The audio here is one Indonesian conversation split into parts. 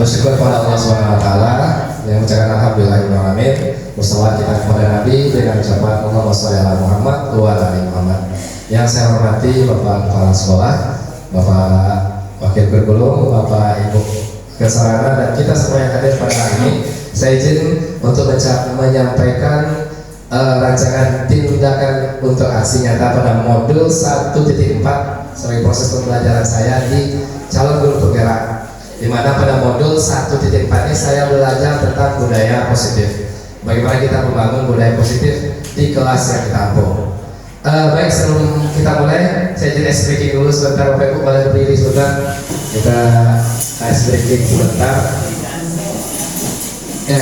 Bersyukur kepada Allah Subhanahu wa taala yang mengucapkan alhamdulillahirabbil bersalawat kita kepada Nabi dengan ucapan Allahumma shalli ala Muhammad wa ala ali Muhammad. Yang saya hormati Bapak Kepala Sekolah, Bapak Wakil Guru, Bapak Ibu Kesarana dan kita semua yang hadir pada hari ini, saya izin untuk menyampaikan rancangan tindakan untuk aksi nyata pada modul 1.4 sebagai proses pembelajaran saya di calon guru penggerak, di mana pada modul 1.4 ini saya belajar tentang budaya positif. Bagaimana kita membangun budaya positif di kelas yang kita ampuh. Baik, sebelum kita mulai, saya izin ice breaking dulu sebentar. Bapak Ibu boleh berdiri sebentar. Kita ice breaking sebentar. Ya,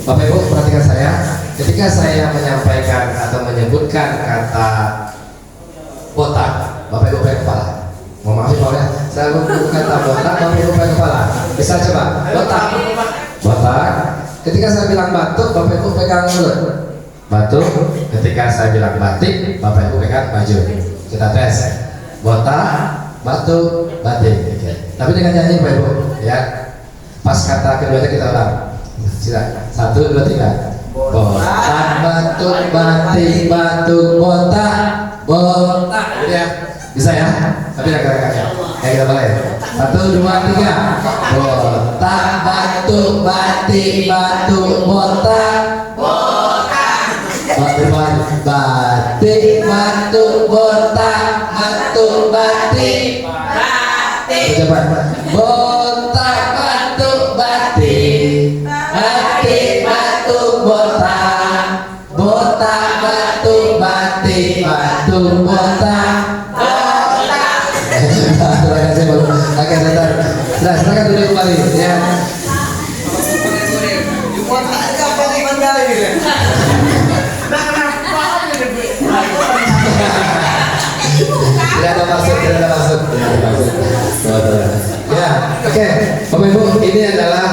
Bapak Ibu perhatikan saya. Ketika saya menyampaikan atau menyebutkan kata botak, Bapak Ibu pegang kepala. Mohon maaf Pak ya, saya menyebutkan kata botak, Bapak Ibu pegang kepala. Bisa coba, botak, botak. Ketika saya bilang batuk, Bapak Ibu pegang mulut. Batuk. Ketika saya bilang batik, Bapak Ibu pegang baju. Kita tes. Botak, batuk, batik. Oke. Tapi dengan nyanyi Bapak Ibu, ya. Pas kata keduanya kita ulang. Silakan. 1, 2, 3. Botak, batuk, batik, batuk, botak, botak. Ya, bisa ya? Tapi agak-agak. Kita mulai. 1, 2, 3. Botak, batuk, batik, batuk, botak, botak. Batuk, batik, batuk, botak, batuk, batik, batik. Coba. Botak, batuk, batik, batik, batuk, botak, botak, batuk, batik, batuk, botak, botak. Oke, sebentar. Nah, silakan duduk kembali ya. Tidak ada maksud. Ya, oke, Bapak Ibu, ini adalah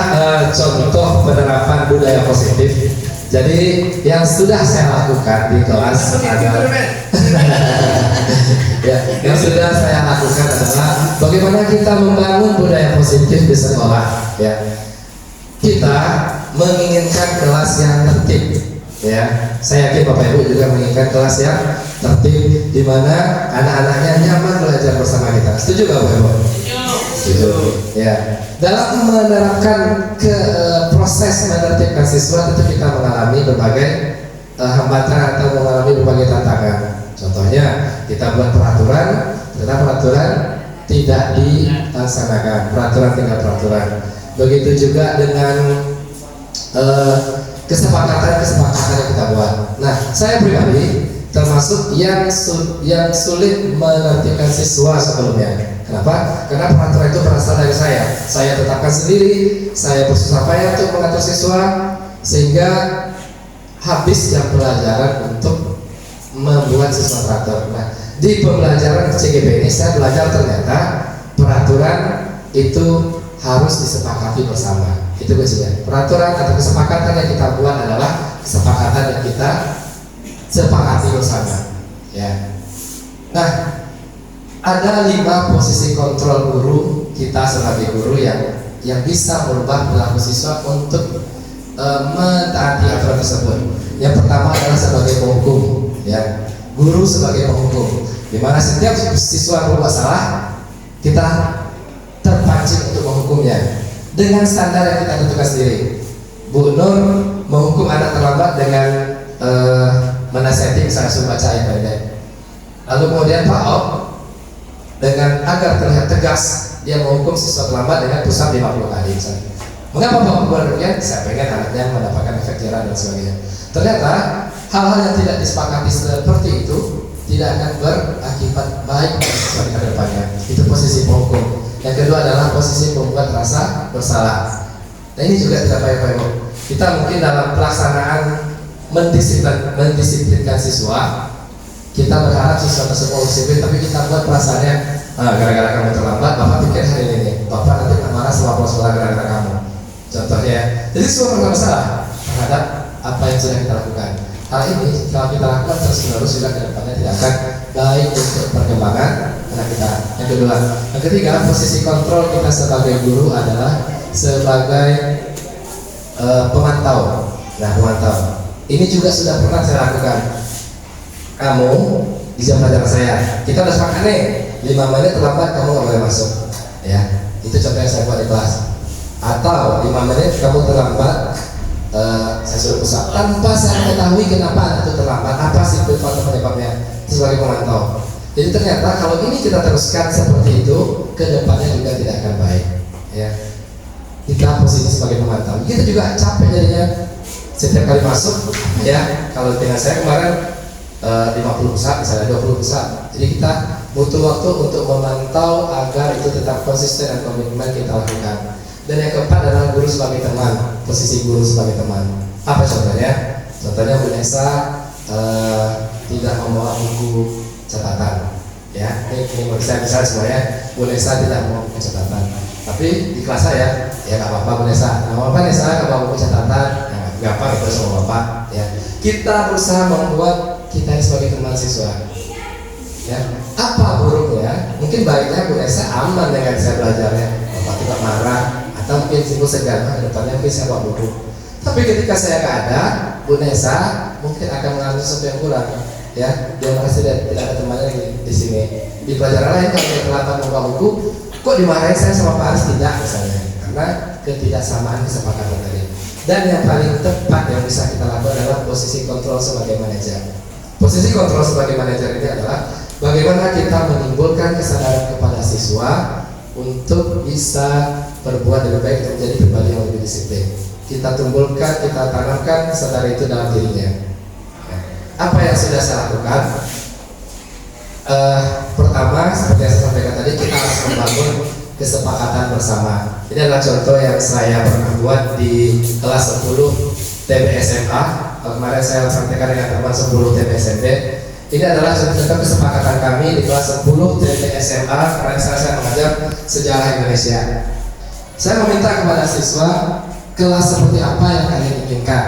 contoh penerapan budaya positif. Jadi yang sudah saya lakukan di kelas adalah ya, yang sudah saya lakukan adalah bagaimana kita membangun budaya positif di sekolah. Ya, kita menginginkan kelas yang tertib. Ya, saya yakin Bapak Ibu juga menginginkan kelas yang tertib, di mana anak-anaknya nyaman belajar bersama kita. Setuju nggak Bapak Ibu? Setuju. Ya, dalam menerapkan proses menertibkan siswa tentu kita mengalami berbagai hambatan atau mengalami berbagai tantangan. Contohnya kita buat peraturan, ternyata peraturan tidak dilaksanakan, peraturan tinggal peraturan. Begitu juga dengan kesepakatan yang kita buat. Nah, saya pribadi termasuk yang sulit menertibkan siswa sebelumnya. Kenapa? Karena peraturan itu berasal dari saya. Saya tetapkan sendiri, saya bersusah payah untuk mengatur siswa sehingga habis jam pelajaran untuk membuat siswa teratur. Nah, di pembelajaran CGP ini saya belajar ternyata peraturan itu harus disepakati bersama. Itu kuncinya. Peraturan atau kesepakatan yang kita buat adalah kesepakatan yang kita sepakati bersama. Ya. Nah, ada 5 posisi kontrol guru kita sebagai guru yang bisa merubah perilaku siswa untuk mentaati aturan tersebut. Yang pertama adalah sebagai penghukum. Ya, guru sebagai penghukum. Di mana setiap siswa berbuat salah, kita terpancing untuk menghukumnya dengan standar yang kita tentukan sendiri. Bu Nur menghukum anak terlambat dengan menasihati misalnya suruh baca ayat pendek. Lalu kemudian Pak Op dengan agar terlihat tegas dia menghukum siswa terlambat dengan pusat 50 kali misalnya. Mengapa Pak Op buat demikian? Saya pengen anaknya mendapatkan efek jerah dan sebagainya. Ternyata hal-hal yang tidak disepakati seperti itu tidak akan berakibat baik bagi siswa di depannya. Itu posisi penghukum. Yang kedua adalah posisi membuat rasa bersalah. Nah, ini juga tidak baik-baik. Kita mungkin dalam pelaksanaan mendisiplinkan siswa, kita berharap siswa tersebut disiplin, tapi kita buat perasaannya gara-gara kamu terlambat, Bapak pikir hari ini, Bapak nanti akan marah sama sekolah gara-gara kamu. Contohnya, jadi semua merasa bersalah terhadap apa yang sudah kita lakukan. Hal ini kalau kita lakukan terus-menerus juga ke depannya tidak akan baik untuk perkembangan anak kita. Yang kedua, yang ketiga, posisi kontrol kita sebagai guru adalah sebagai pemantau. Nah, pemantau ini juga sudah pernah saya lakukan. Kamu di jam pelajaran saya, kita udah sepakat nih 5 menit terlambat kamu nggak boleh masuk, ya. Itu contoh yang saya buat di kelas. Atau 5 menit kamu terlambat, saya suruh pusat tanpa saya ketahui kenapa itu terlambat, apa sih faktor penyebabnya, itu sebagai pemantau. Jadi ternyata kalau ini kita teruskan seperti itu, kedepannya juga tidak akan baik, ya. Kita posisi sebagai pemantau, kita juga capek jadinya setiap kali masuk, ya. Kalau dengan saya kemarin 50 pusat, misalnya 20 pusat, jadi kita butuh waktu untuk memantau agar itu tetap konsisten dan komitmen kita lakukan. Dan yang keempat adalah guru sebagai teman, posisi guru sebagai teman. Apa contohnya? Contohnya Bu Nesa tidak membawa buku catatan, ya. Ini bisa sebenarnya Bu Nesa tidak membawa buku catatan, tapi di kelas saya, ya nggak apa-apa Bu Nesa, nggak apa-apa Nesa nggak bawa buku catatan, nggak apa itu sama Bapak, ya. Kita berusaha membuat kita sebagai teman siswa, ya. Apa buruknya? Mungkin baiknya Bu Nesa aman dengan saya belajarnya, Bapak tidak marah, atau mungkin simpul segan, ke depannya mungkin saya bawa buku. Tapi ketika saya nggak ada, Bu Nesa mungkin akan mengalami sesuatu yang kurang, ya. Dia merasa tidak ada temannya di sini. Di pelajaran lain kalau dia terlambat membawa buku, kok dimarahin saya sama Pak Aris tidak, misalnya, karena ketidaksamaan kesepakatan tadi. Dan yang paling tepat yang bisa kita lakukan adalah posisi kontrol sebagai manajer. Posisi kontrol sebagai manajer ini adalah bagaimana kita menimbulkan kesadaran kepada siswa untuk bisa berbuat lebih baik untuk menjadi pribadi yang lebih disiplin. Kita tumbuhkan, kita tanamkan kesadaran itu dalam dirinya. Apa yang sudah saya lakukan? Pertama, seperti yang saya sampaikan tadi, kita harus membangun kesepakatan bersama. Ini adalah contoh yang saya pernah buat di kelas 10 TBSMA. Kemarin saya sampaikan dengan teman 10 TBSMB. Ini adalah contoh kesepakatan kami di kelas 10 TBSMA karena saya mengajar sejarah Indonesia. Saya meminta kepada siswa kelas seperti apa yang kalian inginkan.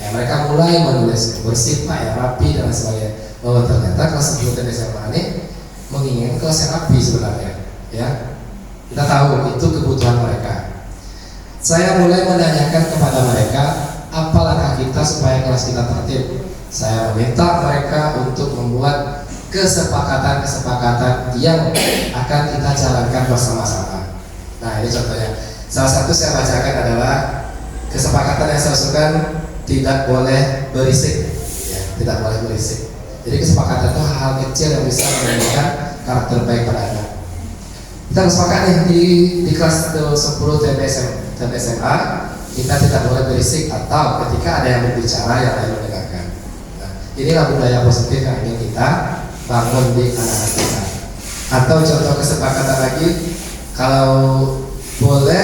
Ya, mereka mulai menulis bersih, Pak, yang rapi dan sebagainya. Bahwa ternyata kelas 10 TBSMA ini menginginkan kelas yang rapi sebenarnya. Ya, kita tahu itu kebutuhan mereka. Saya mulai menanyakan kepada mereka apa langkah kita supaya kelas kita tertib. Saya meminta mereka untuk membuat kesepakatan-kesepakatan yang akan kita jalankan bersama-sama. Nah, ini contohnya. Salah satu saya bacakan adalah kesepakatan yang saya usulkan tidak boleh berisik, ya, tidak boleh berisik. Jadi kesepakatan itu hal kecil yang bisa memberikan karakter baik pada anak. Kita sepakat nih di kelas 10 TBSMA kita tidak boleh berisik atau ketika ada yang berbicara yang lain mendengarkan. Nah, inilah budaya positif yang ingin kita bangun di anak-anak kita. Atau contoh kesepakatan lagi, kalau boleh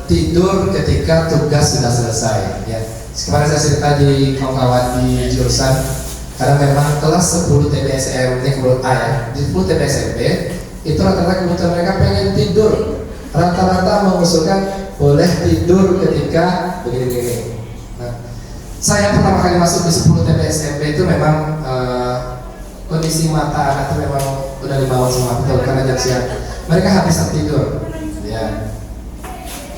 tidur ketika tugas sudah selesai. Ya, kemarin saya cerita di kawan-kawan di jurusan, karena memang kelas 10 TBSM ini kebetulan A ya, di 10 TBSMB itu rata-rata kebutuhan mereka pengen tidur. Rata-rata mengusulkan boleh tidur ketika begini-begini. Nah, saya pertama kali masuk di 10 TBSMB itu memang kondisi mata anak itu memang udah 5 tahun semua, betul, karena jam siang mereka habis tidur. Ya.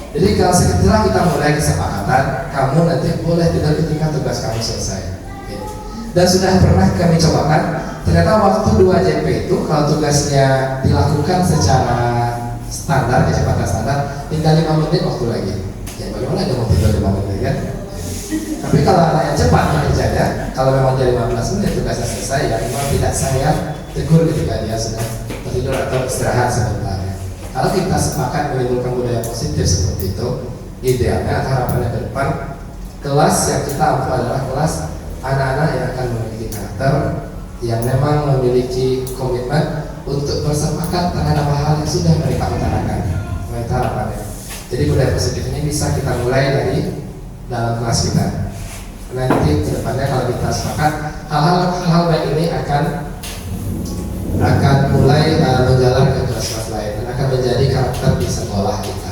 Jadi kalau setelah kita mulai kesepakatan, kamu nanti boleh tidur ketika tugas kamu selesai. Dan sudah pernah kami cobakan, ternyata waktu 2 JP itu kalau tugasnya dilakukan secara standar, kecepatan standar, tinggal 5 menit waktu lagi. Ya bagaimana dia mau tidur 5 menit kan? Tapi kalau anak yang cepat kerjanya, kalau memang dia 15 menit tugasnya selesai, ya memang tidak saya tegur ketika dia sudah tidur atau istirahat sebentar. Kalau kita sepakat menimbulkan budaya positif seperti itu, idealnya harapannya ke depan kelas yang kita ampu adalah kelas anak-anak yang akan memiliki karakter, yang memang memiliki komitmen untuk bersepakat terhadap hal yang sudah mereka utarakan. Itu harapannya. Jadi budaya positif ini bisa kita mulai dari dalam kelas kita. Nanti ke depannya kalau kita sepakat, hal-hal baik ini akan mulai menjalar ke kelas-kelas lain dan akan menjadi karakter di sekolah kita.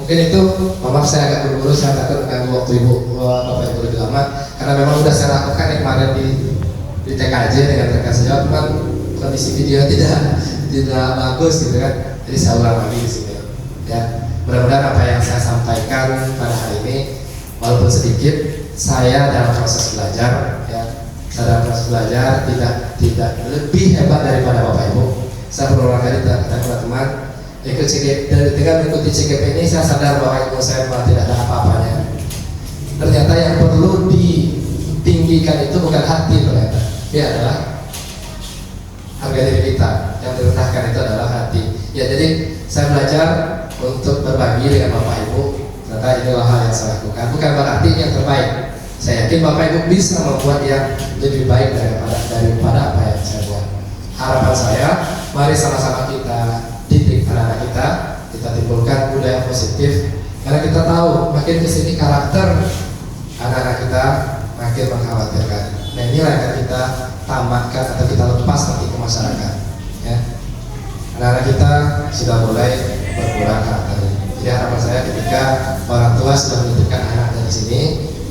Mungkin itu, maaf saya agak buru-buru, saya takut mengganggu waktu Bapak Ibu lebih lama, karena memang sudah saya lakukan yang kemarin di TKJ dengan rekan sejauh, cuman kondisi video tidak bagus gitu kan, jadi saya ulang lagi di sini. Ya, Mudah-mudahan apa yang saya sampaikan pada hari ini, walaupun sedikit, saya dalam proses belajar, ya, saya dalam proses belajar tidak lebih hebat daripada Bapak Ibu. Saya berulang kali teman-teman dengan mengikuti CGP ini, saya sadar bahwa ilmu saya malah tidak ada apa-apanya. Ternyata yang perlu ditinggikan itu bukan hati ternyata, dia adalah harga diri kita. Yang direndahkan itu adalah hati. Ya, jadi saya belajar untuk berbagi dengan Bapak Ibu. Ternyata inilah hal yang saya lakukan. Bukan berarti yang terbaik. Saya yakin Bapak Ibu bisa membuat yang lebih baik daripada apa yang saya buat. Harapan saya, mari sama-sama kita didik anak-anak kita timbulkan budaya positif. Karena kita tahu makin kesini karakter anak-anak kita makin mengkhawatirkan. Nah, inilah yang akan kita tamatkan atau kita lepas nanti ke masyarakat. Ya. Anak-anak kita sudah mulai berkurang karakternya. Jadi harapan saya ketika orang tua sudah menitipkan anaknya di sini,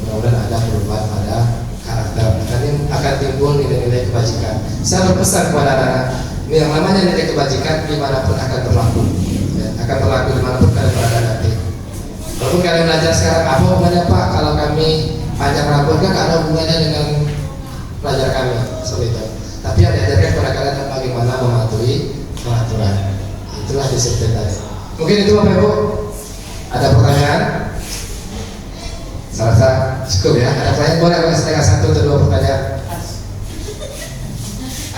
mudah-mudahan ada perubahan pada karakter. Nanti akan timbul nilai-nilai kebajikan. Saya berpesan kepada anak-anak, ini yang namanya nilai kebajikan dimanapun akan berlaku, ya, akan berlaku dimanapun kalian berada nanti. Walaupun kalian belajar sekarang, apa hubungannya Pak kalau kami panjang rambut, kan ada hubungannya dengan pelajar kami seperti itu. Tapi yang diajarkan kepada kalian bagaimana mematuhi peraturan. Itulah disiplin tadi. Mungkin itu Bapak Ibu. Ada pertanyaan? Saya rasa cukup ya. Ada pertanyaan? Boleh setengah satu atau dua pertanyaan.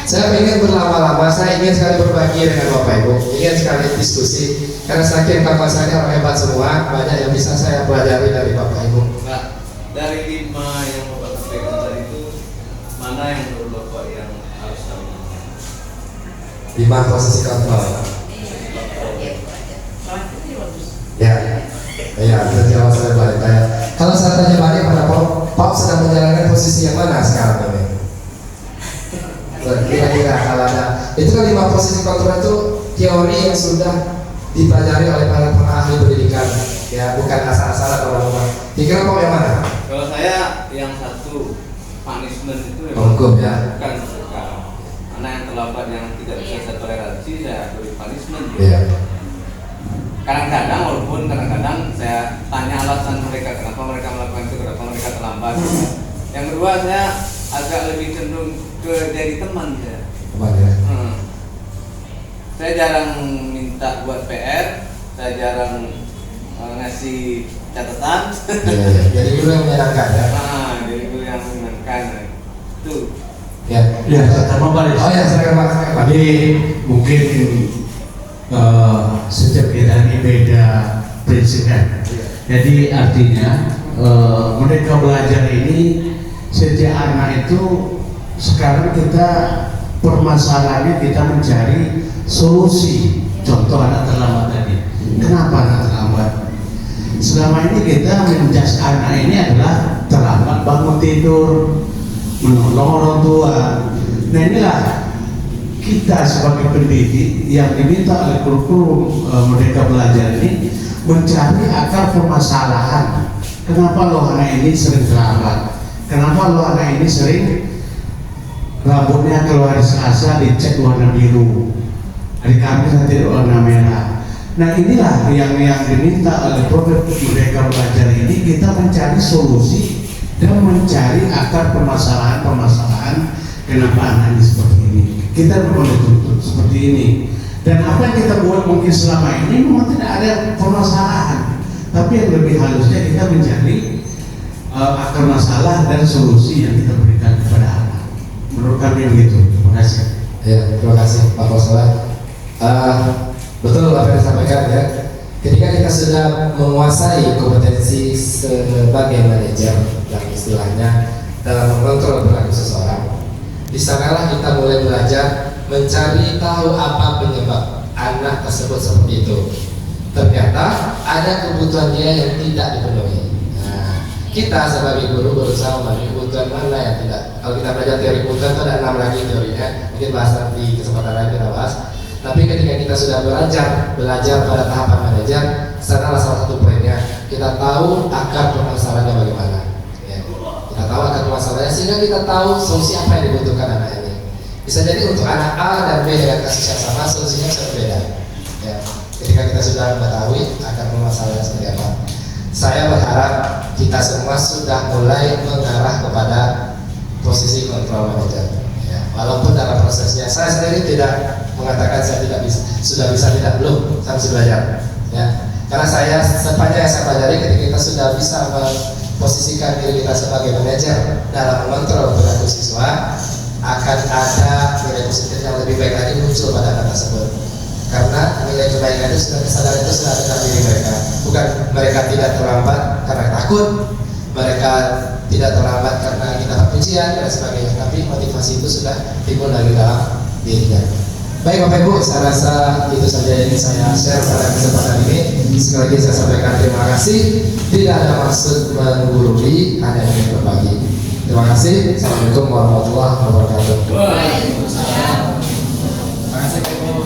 Saya ingin berlama-lama, saya ingin sekali berbagi dengan Bapak Ibu, ingin sekali diskusi. Karena saking kawasannya orang hebat semua, banyak yang bisa saya pelajari dari Bapak Ibu. Nah, dari 5 yang Bapak sampaikan tadi itu, mana yang menurut Bapak yang harus kami lakukan? 5 posisi kontrol. Ya, ya, itu jawab saya balik. Kalau saya tanya balik pada Pak sedang menjalankan posisi yang mana sekarang ini? Kira-kira kalau ada, itu kan 5 posisi kontrol itu teori yang sudah dipelajari oleh para ahli pendidikan, ya, bukan asal-asalan orang-orang. Dikira Pak yang mana? Kalau saya yang satu, punishment itu Hukum, ya. bukan sekarang. Anak yang terlambat yang tidak bisa saya toleransi, saya beri punishment. Iya. Kadang-kadang, walaupun kadang-kadang saya tanya alasan mereka kenapa mereka melakukan itu, kenapa mereka terlambat. Yang kedua, saya agak lebih cenderung ke jadi teman saya. Teman ya. Saya jarang minta buat PR, saya jarang ngasih catatan. Iya, iya. Jadi guru yang menyenangkan ya. Jadi guru yang menyenangkan itu. Ya, Ya, sama Pak. oh ya, saya Pak. Tadi mungkin setiap kita ini beda prinsipnya. Jadi artinya mereka belajar ini sejak anak itu sekarang kita permasalahannya kita mencari solusi. Contoh anak terlambat tadi. Kenapa anak terlambat? Selama ini kita menjudge anak ini adalah terlambat bangun tidur, menolong orang tua. Nah inilah kita sebagai pendidik yang diminta oleh kurikulum Merdeka Belajar ini mencari akar permasalahan. Kenapa lo anak ini sering terlambat? Kenapa lo anak ini sering rambutnya keluar hari Selasa dicek warna biru, hari Kamis nanti warna merah. Nah inilah yang diminta oleh program Merdeka Belajar ini, kita mencari solusi dan mencari akar permasalahan kenapa anak ini seperti ini. Kita boleh tuntut seperti ini. Dan apa yang kita buat mungkin selama ini memang tidak ada permasalahan, tapi yang lebih halusnya kita mencari akar masalah dan solusi yang kita berikan kepada anak. Menurut kami begitu. Terima kasih. Ya, terima kasih Pak Konselor. Betul apa yang disampaikan ya. Ketika kita sudah menguasai kompetensi sebagai manajer yang istilahnya dalam mengontrol perilaku seseorang, di sanalah kita mulai belajar mencari tahu apa penyebab anak tersebut seperti itu. Ternyata ada kebutuhan dia yang tidak dipenuhi. Nah, kita sebagai guru berusaha memenuhi kebutuhan mana yang tidak. Kalau kita belajar teori kebutuhan itu ada 6 lagi teorinya, mungkin bahas nanti kesempatan lain kita bahas. Tapi ketika kita sudah belajar pada tahapan manajer, sanalah salah satu poinnya. Kita tahu akar permasalahannya bagaimana. Ya. Kita tahu akar permasalahannya sehingga kita tahu solusi apa yang dibutuhkan anak ini. Bisa jadi untuk anak A dan B dengan kasus yang sama, solusinya bisa berbeda. Ya. ketika kita sudah mengetahui akar permasalahan seperti apa. Saya berharap kita semua sudah mulai mengarah kepada posisi control manager. Ya, walaupun dalam prosesnya saya sendiri tidak mengatakan saya tidak bisa, sudah bisa tidak, belum, saya masih belajar. Ya, karena saya sepanjang yang saya pelajari ketika kita sudah bisa memposisikan diri kita sebagai manajer dalam mengontrol perilaku siswa, akan ada nilai positif yang lebih baik lagi muncul pada anak tersebut. Karena nilai kebaikan itu sudah, kesadaran itu sudah ada dalam diri mereka. Bukan mereka tidak terlambat karena takut, mereka tidak terlambat karena ingin dapat pujian dan sebagainya, tapi motivasi itu sudah timbul dari dalam dirinya. Baik Bapak Ibu, saya rasa itu saja yang ingin saya share pada kesempatan ini. Sekali lagi saya sampaikan terima kasih. Tidak ada maksud menggurui, hanya ingin berbagi. Terima kasih. Assalamualaikum warahmatullahi wabarakatuh. Waalaikumsalam. Terima kasih Pak Ibu.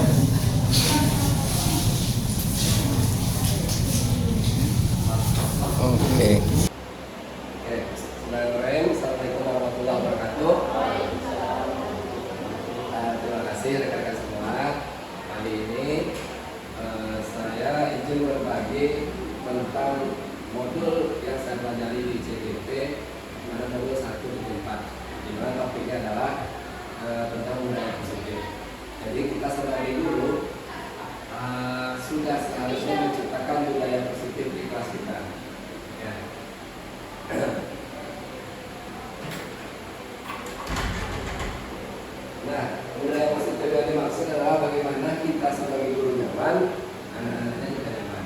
Oke. Bismillahirrahmanirrahim. Assalamualaikum warahmatullahi wabarakatuh. Terima kasih rekan-rekan semua. Kali ini saya izin berbagi tentang modul yang saya pelajari di CGP, pada modul 1 dan 4, di mana topiknya adalah tentang budaya positif. Jadi kita sadari dulu sudah seharusnya menciptakan budaya positif di kelas kita. Ya. Nah, budaya positif yang dimaksud adalah bagaimana kita sebagai guru nyaman, anak-anaknya juga nyaman.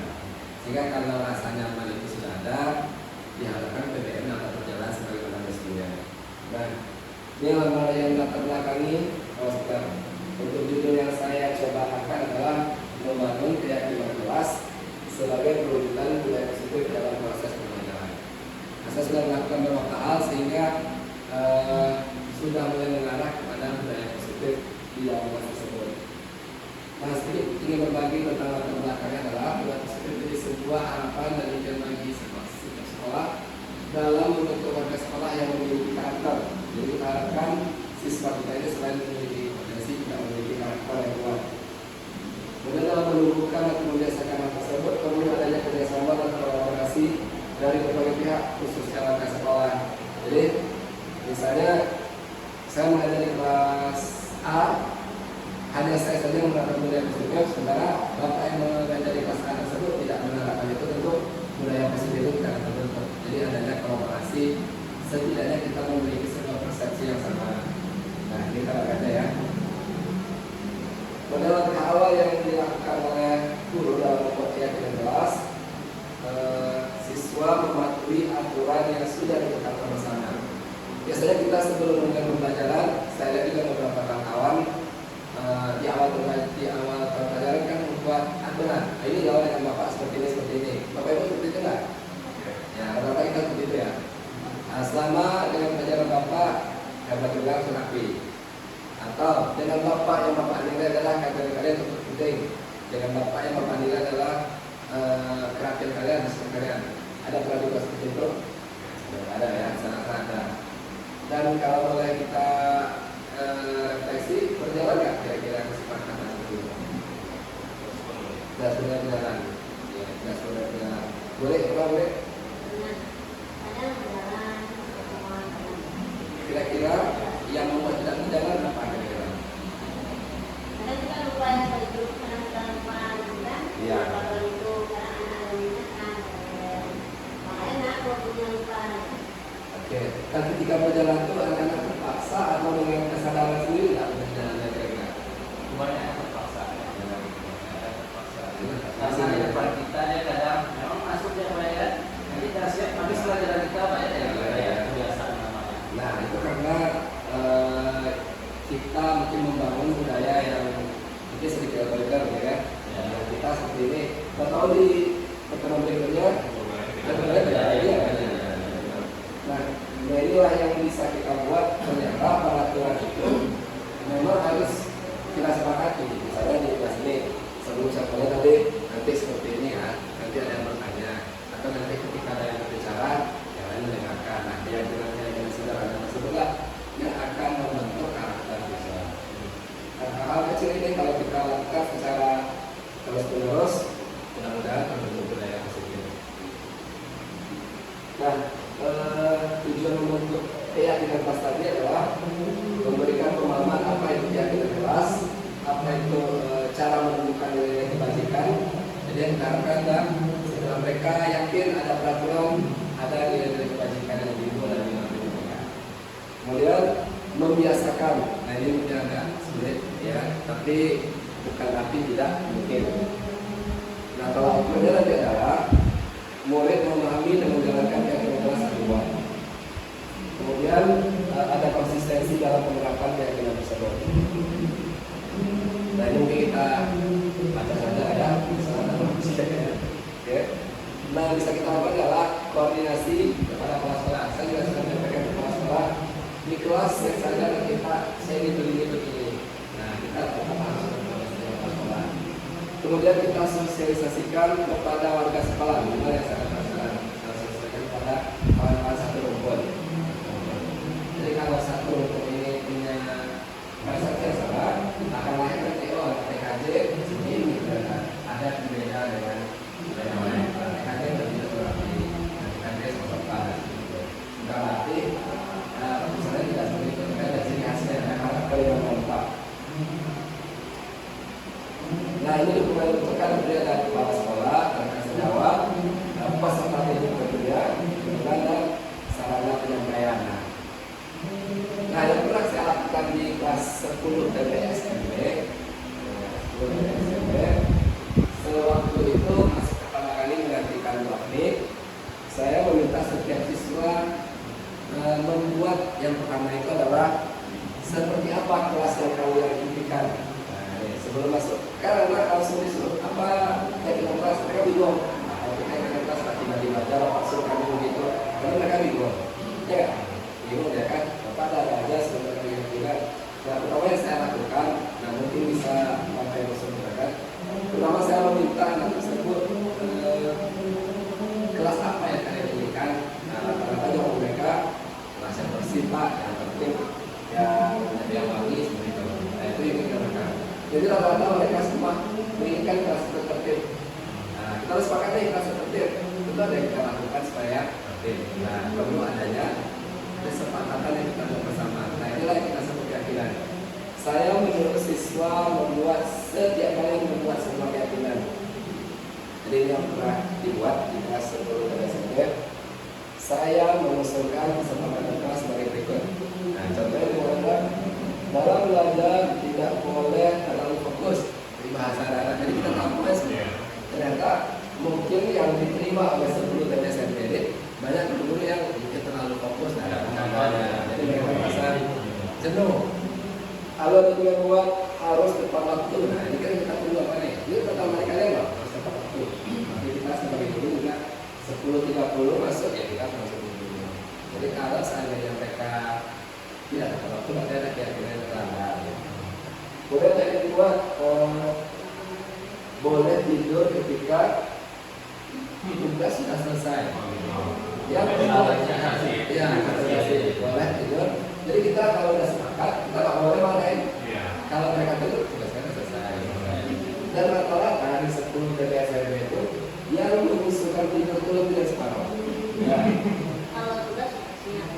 Sehingga kalau rasa nyaman itu sudah ada, diharapkan PBM dapat berjalan sebagaimana mestinya. Nah, ini hal-hal yang dapat belakangi untuk judul yang saya coba angkat adalah membangun keyakinan kelas sebagai perwujudan budaya positif dalam proses pembelajaran. Nah, saya sudah melakukan beberapa hal sehingga sudah mulai mengarah kepada budaya positif di dalam kelas tersebut. Nah, sedikit ingin berbagi tentang latar belakangnya adalah budaya positif jadi sebuah harapan dan impian bagi setiap sekolah dalam membentuk warga sekolah yang memiliki karakter. Jadi kita harapkan siswa kita ini selain memiliki potensi juga memiliki karakter yang kuat. Kemudian dalam menumbuhkan atau membiasakan hal tersebut, perlu adanya kerjasama dan kolaborasi dari berbagai pihak, khususnya warga sekolah. Jadi misalnya saya mengajar di kelas A, hanya saya saja menerapkan budaya positif, sementara bapak yang mengajar di kelas A tersebut tidak menerapkan itu, tentu budaya positif itu tidak akan terbentuk. Jadi adanya kolaborasi, setidaknya kita memiliki sebuah persepsi yang sama. Nah, ini kita lihat ya. Pada langkah awal yang dilakukan oleh guru dalam membuat keyakinan kelas, siswa mematuhi aturan yang sudah ditetapkan bersama. Biasanya kita sebelum memulai pembelajaran, saya lihat juga beberapa kawan di awal pembelajaran kan membuat aturan. Nah, ini jawab dengan bapak seperti ini. Bapak ibu seperti itu nggak? Ya, rata-rata kita seperti itu ya. Nah, selama dengan pelajaran bapak, dapat juga sunakwi. Atau dengan bapak yang bapak nilai adalah kajian kalian untuk penting. Dengan bapak yang bapak nilai adalah kerapian kalian, hasil kalian. Ada pernah juga seperti itu? Ada ya, sangat ada. Dan kalau boleh kita refleksi, berjalan nggak kira-kira kesepakatan itu? Sudah berjalan. Ya, sudah berjalan. Boleh, boleh. Kira-kira yang membuat tidak berjalan apa kira-kira? Karena kita lupa yang itu, karena kita lupa kan? Iya. Kalau itu karena anak-anaknya kan, makanya aku punya lupa. Oke, dan ketika berjalan itu anak-anak terpaksa atau dengan kesadaran sendiri nggak berjalannya kira-kira? Banyak terpaksa. Masih Karena ada. depan kita dia kadang memang masuk dia bayar, nanti kita siap, tapi setelah jalan kita bayar ya bayar kebiasaan namanya. Nah, itu karena kita mungkin membangun budaya yang mungkin sedikit berbeda ya. Dan kita seperti ini. Kalau di pertemuan berikutnya, ada berbeda ya. Nah, inilah yang bisa kita buat. Ternyata peraturan itu memang harus kita sepakati. Nah, tujuan membentuk keyakinan kelas tadi adalah memberikan pemahaman apa itu keyakinan kelas, apa itu cara menentukan nilai kebajikan. Jadi yang kita harapkan adalah setelah mereka yakin ada peraturan, ada nilai kebajikan yang dibuat dan dilakukan. Kemudian membiasakan, nah ini mungkin agak sulit ya, tapi bukan arti tidak mungkin. Nah kalau kemudian nanti adalah murid memahami dan menjalankan keyakinan kelas kedua. Kemudian ada konsistensi dalam penerapan keyakinan tersebut. Nah ini mungkin kita baca saja ya, misalnya ya. Oke. Nah bisa kita lakukan adalah koordinasi kepada kepala sekolah. Saya juga sudah menyampaikan ke kepala sekolah di kelas yang saja kita saya ini begini. Nah kita tetap harus kepala sekolah. Kemudian kita sosialisasikan kepada warga sekolah, benar yang saya katakan, sosialisasikan kepada kawan-kawan satu rumpun. Jadi kalau satu rumpun ini punya persepsi yang salah, akan lahir nanti TKJ ini ada berbeda dengan TKJ lebih terapi, TKJ sopan. Bukan berarti misalnya tidak seperti itu, ada ciri khasnya karena kalimat kompak. Nah ini dukungan dibutuhkan berbeda dari kepala sekolah dan kasih jawab, peserta didik berbeda, dan sarana penyampaian. Nah yang pernah saya lakukan di kelas 10 SMP, sewaktu itu masih pertama kali menggantikan teknik, saya meminta setiap siswa membuat yang pertama itu adalah seperti apa kelas yang kalian impikan. Sebelum masuk, karena kalau suruh apa teknik kelas mereka bingung. Teknik kelas tiba-tiba aja langsung kami begitu, karena mereka bingung. Ya, bingung ya kan? Bapak ada aja sebenarnya kira. Nah, pertama yang saya lakukan, nah mungkin bisa pakai musuh mereka. Pertama saya meminta anak tersebut kelas apa yang kalian inginkan. Nah, rata-rata jawaban mereka kelas yang bersih pak, yang penting yang wangi seperti itu. Nah itu yang kita lakukan. Jadi rata-rata mereka semua menginginkan kelas tertib. Nah, kita harus sepakati kelas tertib. Itu ada yang kita lakukan supaya tertib. Nah, perlu adanya kesepakatan yang kita lakukan bersama. Nah, inilah yang kita sebut keyakinan. Saya menyuruh siswa membuat setiap kali membuat sebuah keyakinan. Jadi ini yang pernah dibuat di kelas 10 dan SMP. Saya mengusulkan kesepakatan kelas sebagai berikut. Nah, contohnya adalah dalam belajar tidak boleh terlalu fokus di bahasa daerah. Jadi kita tahu ternyata mungkin yang diterima oleh 10 dan SMP ini banyak guru yang mungkin terlalu fokus dalam bahasa. Jadi mereka merasa jenuh. Kalau ada yang buat harus tepat waktu. Nah ini kan kita perlu apa nih? Ini pertama kali loh harus tepat waktu. Tapi kita sebagai guru juga 10.30 masuk ya kita masuk dulu. Jadi kalau seandainya mereka tidak tepat waktu berarti ada keyakinan yang terlambat. Kemudian yang kedua boleh tidur ketika tugas sudah selesai. Yang kedua ya boleh tidur. Jadi kita kalau sudah sepakat kita nggak boleh main. Kalau mereka tidur tugasnya selesai. Dan rata-rata di 10 TPSM itu yang mengusulkan tidur itu lebih dari separuh. Ya. Kalau tugas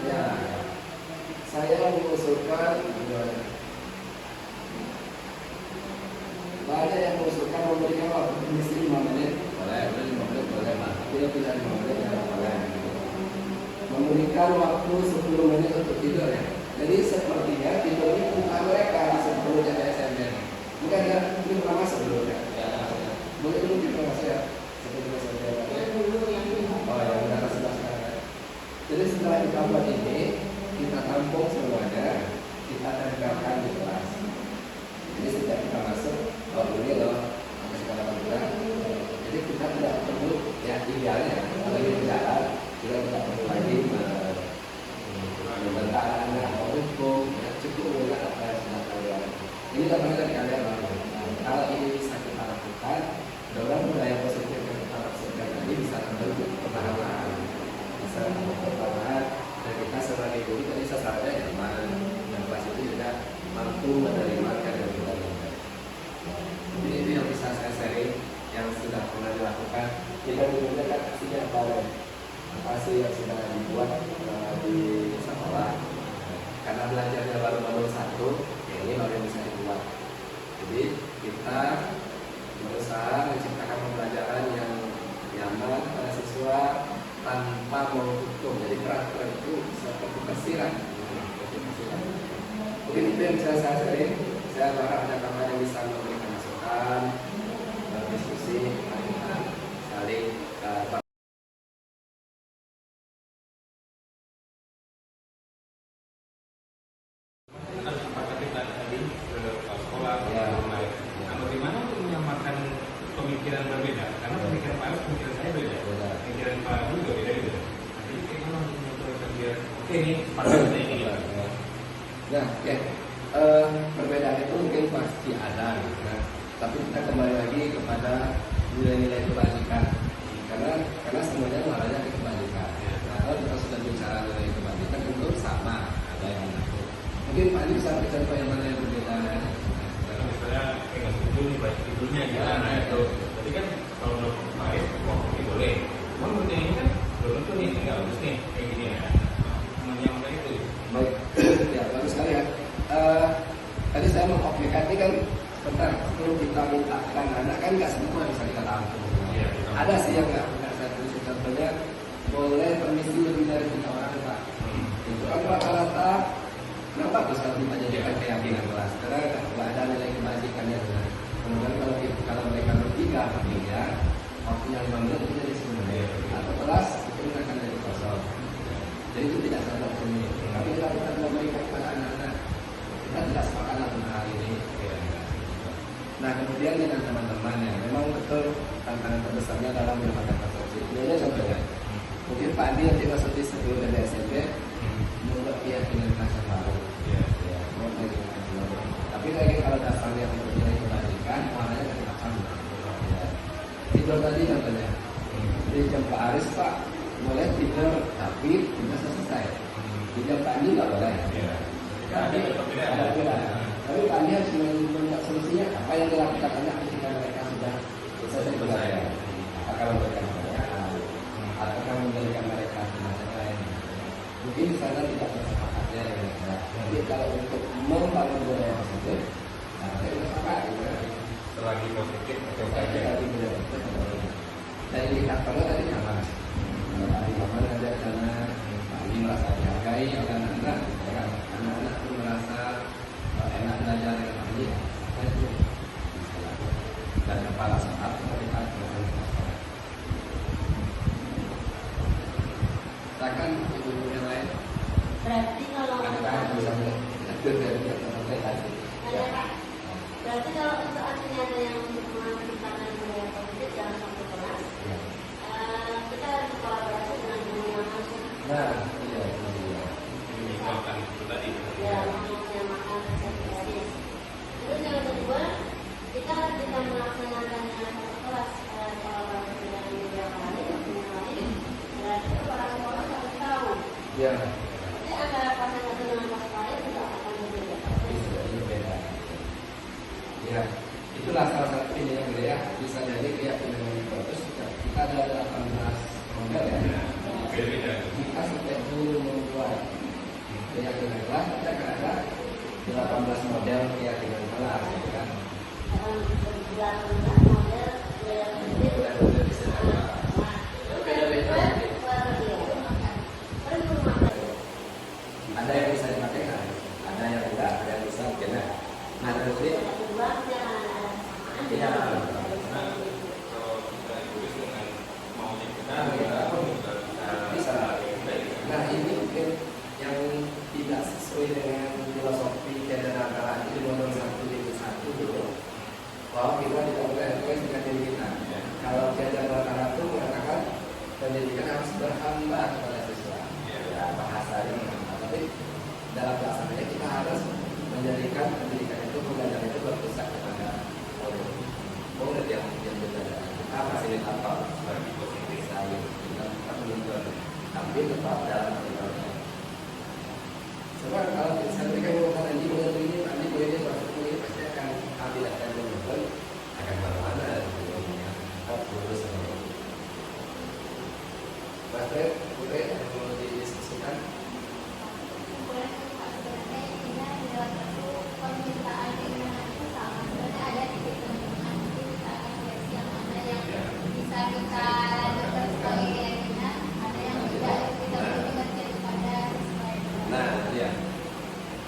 Ya. Saya mengusulkan banyak yang mengusulkan memberikan waktu permisi 5 menit boleh 5 menit boleh tapi lebih dari 5 menit ya boleh memberikan waktu 10 menit untuk tidur ya. Jadi sepertinya tidur ini bukan mereka di 10 jadi SMP bukan ya, ini pertama sebelumnya boleh dulu kita masih ya sebelum SMP oh ya udah sebelah sekarang. Jadi setelah kita buat ini kita tampung semuanya, kita tempelkan di kelas. Jadi sejak kita masuk, ini loh, sampai sekarang juga. Jadi kita tidak perlu, ya idealnya, kalau ini jalan, kita tidak perlu lagi membentang atau hukum, ya cukup dengan apa yang sudah kalian. Ini namanya dari kalian loh. Kalau ini bisa kita lakukan, mudah-mudahan budaya positif yang kita lakukan tadi bisa terbentuk perlahan-lahan, bisa perlahan. Dan kita sebagai guru tadi sasarannya nyaman dan kelas itu juga mampu menerima dan kita. Jadi itu yang bisa saya sharing yang sudah pernah dilakukan. Kita juga kan aslinya apa evaluasi yang sudah dibuat di sekolah. Karena belajarnya baru modul 1, ya ini baru yang bisa dibuat. Jadi kita berusaha menciptakan pembelajaran yang nyaman pada siswa tanpa menghukum. Jadi peraturan itu seperti persiran. Mungkin itu yang bisa saya sharing. Saya berharap ada kawan yang bisa memberikan masukan, diskusi, saling bagaimana untuk menyamakan pemikiran berbeda? Karena pemikiran Pak Agus, pemikiran saya beda. Pemikiran Pak Agus juga beda-beda. Jadi bagaimana untuk menyatukan biar oke ini pada kita ini. Nah, ya, perbedaan itu mungkin pasti ada, gitu, kan? Tapi kita kembali lagi kepada nilai-nilai kebajikan, karena semuanya mengarahnya ke kebajikan. Nah, kalau kita sudah bicara nilai kebajikan tentu sama, ada yang mengatur. Mungkin Pak Andi bisa bercontoh yang mana yang berbeda. Misalnya nggak setuju nih baik tidurnya gimana itu. Jadi kan kalau menurut Pak Agus, ini boleh. Cuma menurut yang ini kan belum tentu nih nggak bagus nih kayak gini ya. Menyamakan itu. Baik, ya bagus sekali ya. Tadi saya mengkopikan ini kan sebentar sebelum kita mintakan anak kan nggak semua bisa kita tampung. Iya, Ada sih yang nggak saya tulis, contohnya boleh permisi lebih dari 3 orang Pak. Itu kan rata-rata kenapa bisa kita jadikan keyakinan kelas? Karena nggak ada nilai kebajikannya. Kemudian kalau mereka bertiga ya waktunya 5 menit itu jadi 10 menit. Atau kelas itu akan jadi kosong. Jadi itu tidak sama ini. Tapi kalau kita memberikan kepada anak-anak, kita tidak sepakat tentang hal ini. Nah kemudian dengan teman-teman yang memang betul tantangan terbesarnya dalam mendapatkan persepsi. Ini aja contohnya. Mungkin Pak Andi nanti masuk di sebelum dari SMP membuat keyakinan kelas yang baru. Tapi lagi kalau dasarnya untuk nilai kebajikan, warnanya dari kapan? Tidur tadi contohnya. Di jam Pak Aris Pak boleh tidur tapi tidak selesai. Di jam Pak Andi nggak boleh. Tapi ada perbedaan. Tapi Pak Andi harus membuat solusinya apa yang dilakukan anak ketika mereka sudah selesai belajar. Apakah memberikan pertanyaan, ataukah memberikan mereka semacam lain. Mungkin di sana tidak bersepakatnya ya. Tapi kalau untuk membangun budaya positif, saya bersepakat gitu. Selagi positif atau Dan indikatornya tadi nyaman. Kalau Adi nyaman ada karena Adi merasa dihargai oleh anak-anak. Anak-anak pun merasa enak belajar dengan Adi. Dan kepala sehat seperti tadi. Silakan ibu-ibu yang lain. Berarti kalau untuk artinya ada yang menciptakan budaya positif dalam satu kelas, kita harus kolaborasi dengan guru yang langsung. Nah, iya. ini makan itu tadi. Ya, maksudnya makan tadi. Terus yang kedua, kita harus bisa melaksanakan dalam satu kelas kolaborasi dengan guru yang lain. Berarti kepala sekolah harus tahu. Ya. Jadi antara kelas yang satu dengan kelas lain tidak akan berbeda. Beda. Ya, itulah salah satu ini yang ya bisa jadi keyakinan yang bagus. Kita ada 18 model ya. Kita setiap guru membuat keyakinan kelas, kita akan ada 18 model keyakinan kelas, gitu kan? Ada yang bisa dipakai, ada yang tidak, ada yang bisa mungkin. Nah, terus ini ya, bisa. Nah, ini mungkin yang tidak sesuai dengan filosofi dan antara itu model 1 dulu, bahwa kita tidak boleh egois dengan diri kita. Kalau jajar rata-rata itu mengatakan pendidikan harus berhamba kepada siswa. Ya, bahasanya menghambat. Tapi dalam pelaksananya kita harus menjadikan pendidikan itu, pembelajaran itu berpusat kepada murid yang belajar. Kita fasilitator sebagai positif saya, kita menuntut, tapi tetap dalam perintahnya. Sebab kalau saya berikan penguatan ini, nanti boleh ini pasti akan ambil akan menuntut, akan berwarna dan sebagainya. Lurus. Mas Fred,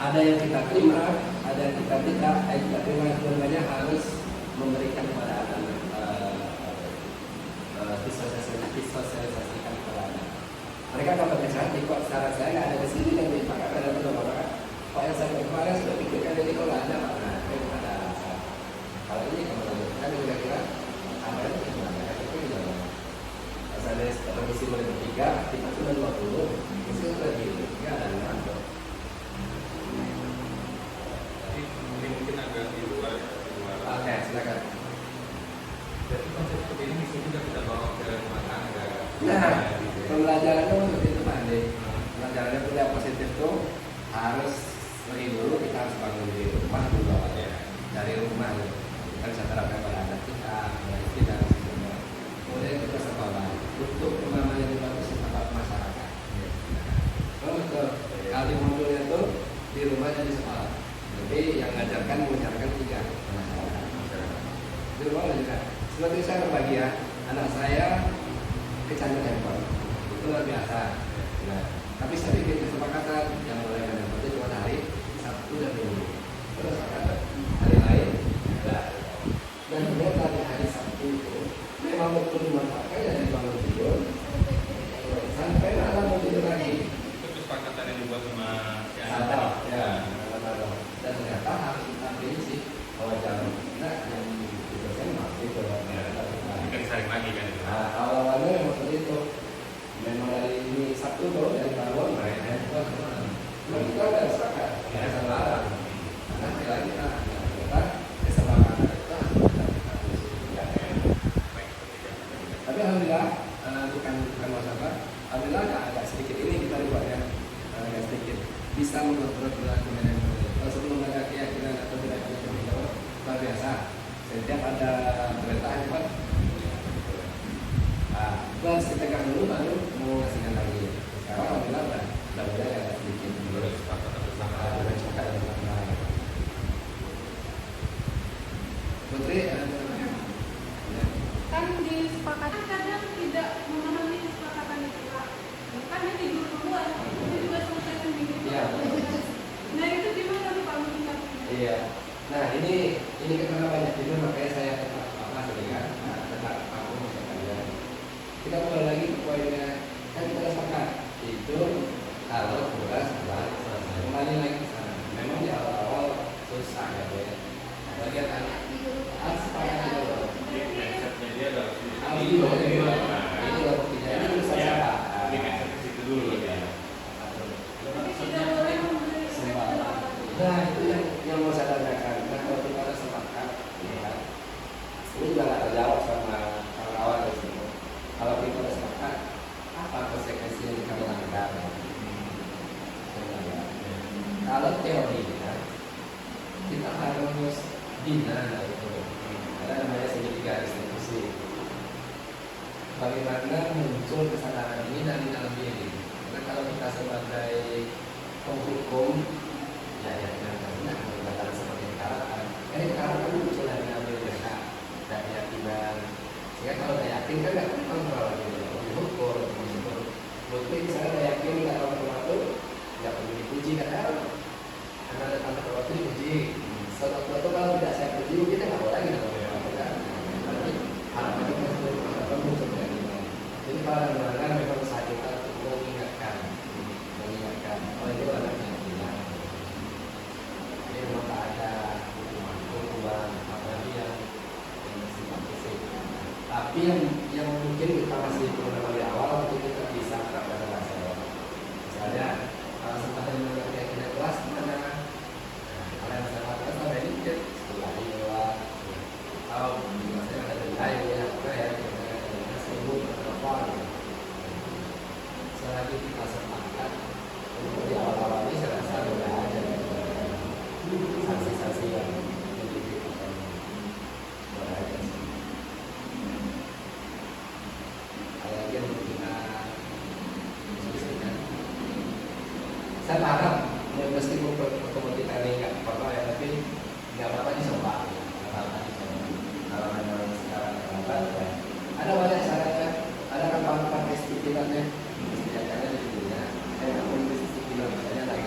Ada yang kita terima, ada yang kita tidak. Kita terima itu namanya harus memberikan kepada anak, disosialisasikan kepada anak. Mereka kalau bicara, kok saran saya nggak ada di sini dan dipakai ada belum apa? Kok yang saya kemarin sudah pikirkan ini kalau ada pak, nah itu ada alasan. Kalau ini kembali kan kira-kira apa itu gimana? Itu gimana? Misalnya remisi boleh bertiga, kita sudah 20, misi sudah tiga ada 6. Mungkin agak di luar. Oke, silakan. Jadi konsep seperti ini bisa juga kita bawa ke rumah tangga. Nah, pembelajarannya seperti itu Pak Andi. Pembelajarannya kuliah positif tuh harus lebih dulu kita harus bangun di rumah dulu ya. Dari rumah kita bisa terapkan pada anak kita, pada istri dan sebagainya. Kemudian kita sekolah untuk pemahaman yang bagus tentang masyarakat. Kalau betul, kalau di modulnya itu di rumah dan di sekolah. Jadi yang mengajarkan 3 masyarakat. Di rumah juga. Seperti saya berbagi ya, anak saya kecanduan handphone, itu luar biasa. Nah, tapi saya bikin kesepakatan yang boleh main handphone itu cuma hari Sabtu dan Minggu. Terus hari lain, enggak. Dan ternyata di hari Sabtu itu memang betul dimanfaatkan dari bangun tidur sampai malam mau tidur lagi. Itu kesepakatan yang dibuat sama si anak. Ada, ya. Dan ternyata harus kita prinsip bahwa jam yang itu kan masih itu. Kan saling lagi kan. Nah, awalnya memang seperti itu. Memang dari ini Sabtu tuh dari bangun main handphone. Memang kita udah sepakat, kita salah. Nanti lagi kita kesepakatan kita tapi alhamdulillah bukan masalah. Alhamdulillah agak sedikit ini kita rubahnya agak sedikit bisa mengontrol perilaku manajemen. Kalau sebelum ada keyakinan atau tidak keyakinan luar biasa. Setiap ada berita handphone, harus kita tegang dulu baru mau ngasihkan lagi. Sekarang alhamdulillah udah mulai agak sedikit Boleh kesepakatan bersama. dengan cepat dan bersama. Putri ada pertanyaan? Ya. Kan disepakati kadang tidak memahami kesepakatan itu Pak. Kan dia tidur duluan, itu juga selesai sendiri. Iya. Nah itu gimana tuh Pak menyikapinya? Iya. Nah ini karena banyak tidur makanya saya tetap tetap aku misalkan ya. Kita kembali lagi ke poinnya kan kita sepakat tidur kalau tugas sudah selesai. Kembali lagi ke sana. Memang di awal susah ya Bu ya. Bagian anak harus sepakat dulu. Mindsetnya dia adalah Harus dulu. Ini loh buktinya. Ini bisa sepakat. Ini mindset ke situ dulu ya. Tapi tidak boleh memberi Sembarang. Nah itu yang mau saya tanyakan. Nah kalau kita ada sepakat, ya, ini juga nggak terjawab sama kawan-kawan di sini. Kalau kita ada sepakat, apa konsekuensi yang kita lakukan? Kalau teorinya, kita harus bina itu. Ada namanya segitiga institusi. Bagaimana muncul kesadaran ini dari dalam diri? Karena kalau kita sebagai penghukum ya benar benar seperti sekarang ini sekarang muncul dari dalam diri mereka dan keyakinan sehingga kalau udah yakin kan nggak perlu kontrol lagi diukur mungkin misalnya udah yakin nggak tahu sesuatu nggak perlu dipuji kan karena ada tanda waktu dipuji sesuatu kalau tidak saya puji kita nggak boleh lagi berarti harapan kita harapan muncul dari jadi kalau ada memang usaha kita untuk mengingatkan oh itu ada keyakinan ini memang tak ada hukuman apalagi yang bersifat fisik tapi yang mungkin kita masih perlu di awal untuk kita bisa terapkan dalam masyarakat misalnya kalau sempat yang keyakinan kelas mana kalau yang masalah kelas ada ini kan sekolah di luar atau misalnya ada denda ya apa ya kita sibuk atau apa selagi kita sepakat untuk di awal-awal ini saya rasa sudah ada saksi-saksi yang menunjukkan sudah ada ada yang kita diskusikan. Saya harap meskipun pertemuan kita ini nggak apa-apa ya tapi nggak apa-apa dicoba kalau memang sekarang terlambat ya ada banyak caranya ada kan kawan-kawan istiqlal disediakannya di dunia saya nggak punya istiqlal misalnya lagi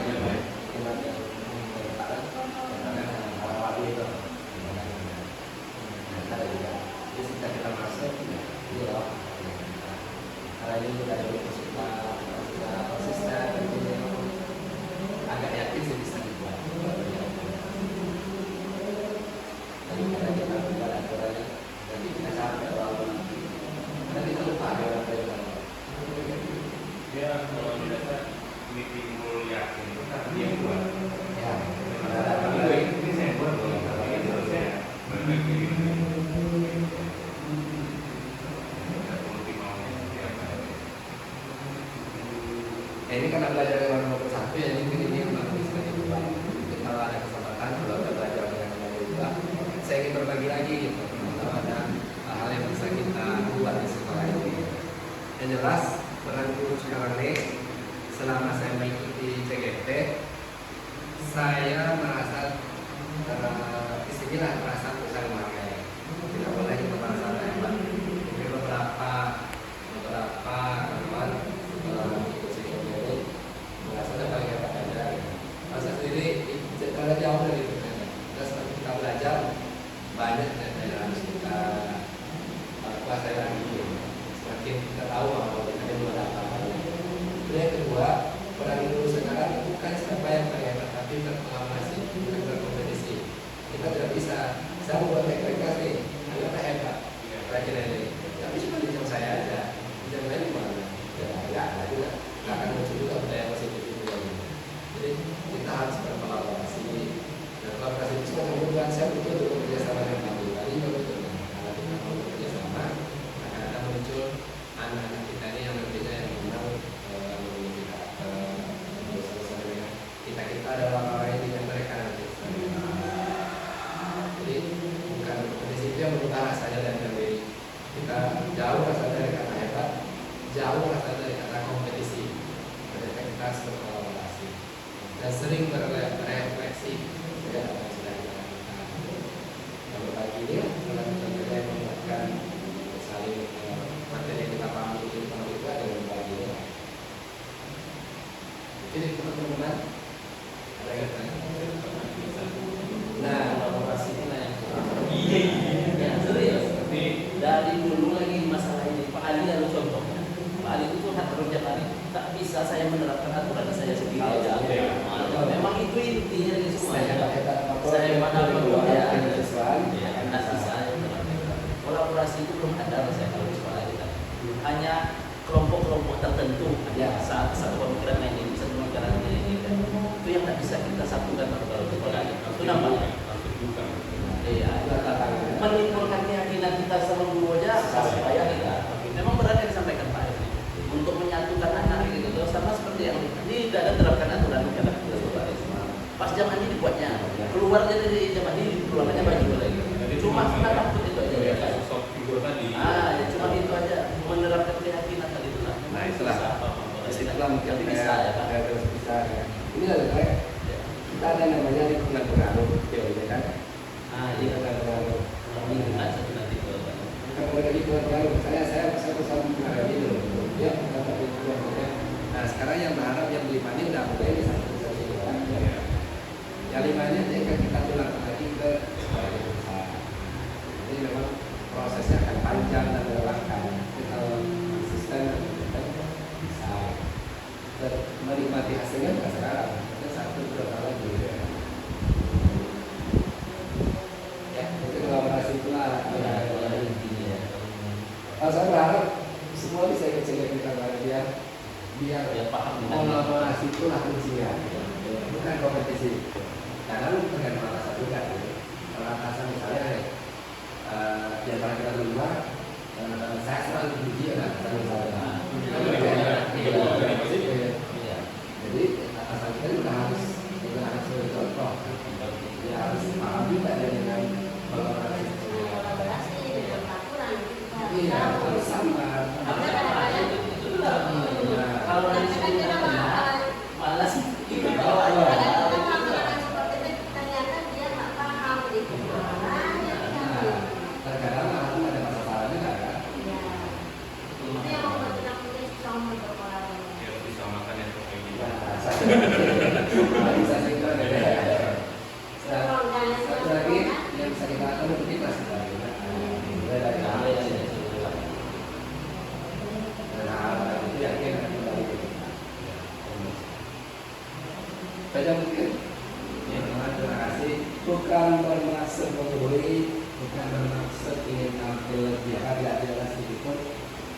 dia kalau biasa ini timbul yakin itu kan dia buat Ya, ini saya buat loh, tapi itu harusnya berbagi ini. Ini karena belajar dengan nomor satu ya, mungkin ini memang bisa diubah. Mungkin kalau ada kesempatan kalau ada belajar dengan nomor dua, saya ingin berbagi lagi gitu. Kalau ada hal-hal yang bisa kita buat di sekolah ini. Yang jelas peran guru sekarang ini, selama saya mengikuti CGT, saya merasa disinilah merasa bisa memakai. Tidak boleh kita merasa hebat. Mungkin beberapa kawan merasa ada paling hebat aja. Masa sendiri cara jauh dari itu. Kita semakin kita belajar banyak yang harus kita kuasai lagi. Semakin kita tahu bahwa kita ada apa. Yang kedua, peran guru sekarang bukan siapa yang paling hebat, tapi berkolaborasi, bukan berkompetisi. Kita tidak bisa. Saya mau buat mereka nih, anda hebat, rajin ini. Tapi cuma di jam saya aja, di jam lain gimana? Ya, nggak juga. Nggak akan muncul juga budaya positif itu lagi. Jadi kita harus berkolaborasi. Dan kolaborasi itu cuma kemudian saya butuh untuk bekerja sama dengan Pak Guru. Tadi juga betul. Kalau kita mau bekerja sama, akan muncul anak-anak kita ini yang berbeda yang memang memiliki karakter. Kita adalah orang yang tidak mereka nanti. Jadi bukan kompetisi itu yang merubah rasanya dari diri. Kita jauh rasanya dari kata hebat, jauh rasanya dari kata kompetisi. Mereka kita harus berkolaborasi dan sering berefleksi dengan apa yang sudah kita lakukan. Dan berbagi ini adalah kita yang membuatkan saling materi yang kita pahami itu sama juga dengan berbagi ini. Jadi teman-teman ada yang tanya? Nah, kolaborasi ini yang Iya, serius. Dari dulu lagi masalah ini, Pak Ali lalu contohnya. Pak Ali itu hak kerja Pak Ali. Tak bisa saya menerapkan aturan saya sendiri aja. Memang itu intinya dari semua. Saya pada ya, tidak bisa. Kolaborasi itu belum ada saya kalau di sekolah kita. Hanya kelompok-kelompok tertentu ya, satu pemikiran ini bisa pemikiran ini. Itu yang tidak bisa kita satukan kalau di sekolah. Itu namanya. Iya, menimbulkan keyakinan kita sama guru aja supaya kita. Memang berat yang disampaikan Pak Eri untuk menyatukan anak gitu loh, sama seperti yang ini tidak ada terapkan aturan kita pas zaman ini dibuatnya keluarnya dari zaman ini keluarnya baju lagi. Cuma kita takut itu aja. Sosok figur tadi. Ya cuma itu aja menerapkan keyakinan tadi itu lah. Nah itulah disitulah mungkin bisa ya Pak. Bisa ya. Ini adalah kita ada namanya lingkungan pengaruh teori kan. Iya Lingkungan pengaruh. lingkungan satu nanti itu. Bukan mulai lingkungan pengaruh. Saya bersama menghadapi itu. Ya, nah sekarang yang berharap yang 5 ini udah mulai di satu yang 5 ini nanti akan kita tulang lagi ke sekolah yang besar. Jadi memang prosesnya akan panjang dan melelahkan. Tapi kalau konsisten dan bisa menikmati hasilnya bukan sekarang, tapi 1-2 tahun lagi. Ya, itu kolaborasi itulah. Kalau saya berharap semua bisa ikut kita biar paham kolaborasi itulah kuncinya, bukan kompetisi. Karena lu tergantung atasan juga. Kalau atasan misalnya di antara kita berdua, saya selalu dipuji ya atasan misalnya. Jadi atasan kita juga harus beri contoh. Dia harus paham juga dengan kolaborasi. Kolaborasi dengan aturan. Iya, harus sama. Kalau dari sini malas terkadang aku ada masalah juga kan. Itu yang membuat kita punya sama berkolaborasi. Ya bisa makan yang kayak gitu. Bisa kita satu lagi yang bisa kita lakukan untuk kita sebenarnya. Itu yakin akan kembali ke kita. Saja mungkin. Terima kasih. Bukan bermaksud menggurui, bukan bermaksud ingin tampil lebih tidak jelas sedikit pun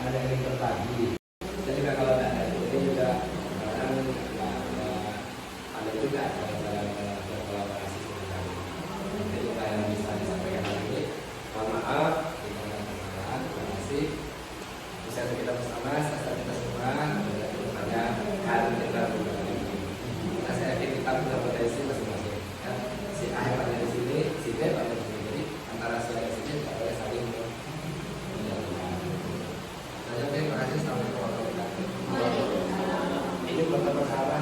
ada yang berbagi. Jadi kalau ada itu juga juga dalam kolaborasi sebentar. Jadi apa yang bisa disampaikan hari ini, mohon maaf, kita akan kesalahan, terima kasih. Bisa kita bersama, saya kita semua, kepada hari kita berbagi. Nah, saya yakin kita punya potensi masing-masing. Ya. Si A ada di sini, si B ada di sini. Jadi antara si A dan si B tidak boleh saling menjatuhkan. Nah, terima kasih. Assalamualaikum warahmatullahi wabarakatuh. Ini bukan perkara